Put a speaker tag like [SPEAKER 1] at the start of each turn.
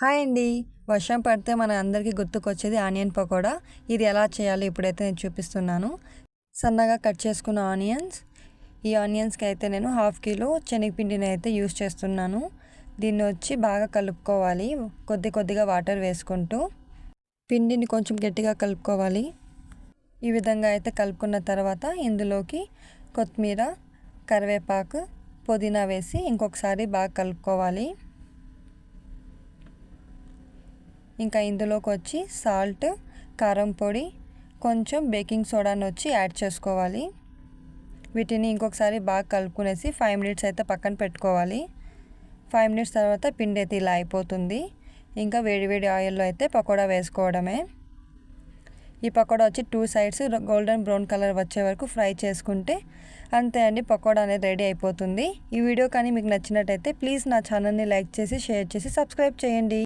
[SPEAKER 1] Hi అండి. వర్షం పడితే మన అందరికీ గుర్తుకొచ్చేది ఆనియన్ పకోడా. ఇది ఎలా చేయాలో ఇప్పుడైతే నేను చూపిస్తున్నాను. సన్నగా కట్ చేసుకున్న ఆనియన్స్. ఈ ఆనియన్స్కి అయితే నేను 1/2 కిలో శనగపిండిని అయితే యూస్ చేస్తున్నాను. దీన్ని వచ్చి బాగా కలుపుకోవాలి, కొద్దిగా వాటర్ వేసుకుంటూ. పిండిని కొంచెం గట్టిగా కలుపుకోవాలి. ఈ విధంగా అయితే కలుపుకున్న తర్వాత ఇందులోకి కొత్తిమీర, కరివేపాకు, పుదీనా వేసి ఇంకొకసారి బాగా కలుపుకోవాలి. ఇంకా ఇందులోకి వచ్చి సాల్ట్, కారం పొడి, కొంచెం బేకింగ్ సోడాను వచ్చి యాడ్ చేసుకోవాలి. వీటిని ఇంకొకసారి బాగా కలుపుకునేసి 5 మినిట్స్ అయితే పక్కన పెట్టుకోవాలి. 5 మినిట్స్ తర్వాత పిండి అయితే ఇలా అయిపోతుంది. ఇంకా వేడివేడి ఆయిల్లో అయితే పకోడా వేసుకోవడమే. ఈ పకోడా వచ్చి 2 సైడ్స్ గోల్డెన్ బ్రౌన్ కలర్ వచ్చే వరకు ఫ్రై చేసుకుంటే అంతే అండి, పకోడా అనేది రెడీ అయిపోతుంది. ఈ వీడియో కానీ మీకు నచ్చినట్టయితే ప్లీజ్ నా ఛానల్ని లైక్ చేసి, షేర్ చేసి, సబ్స్క్రైబ్ చేయండి.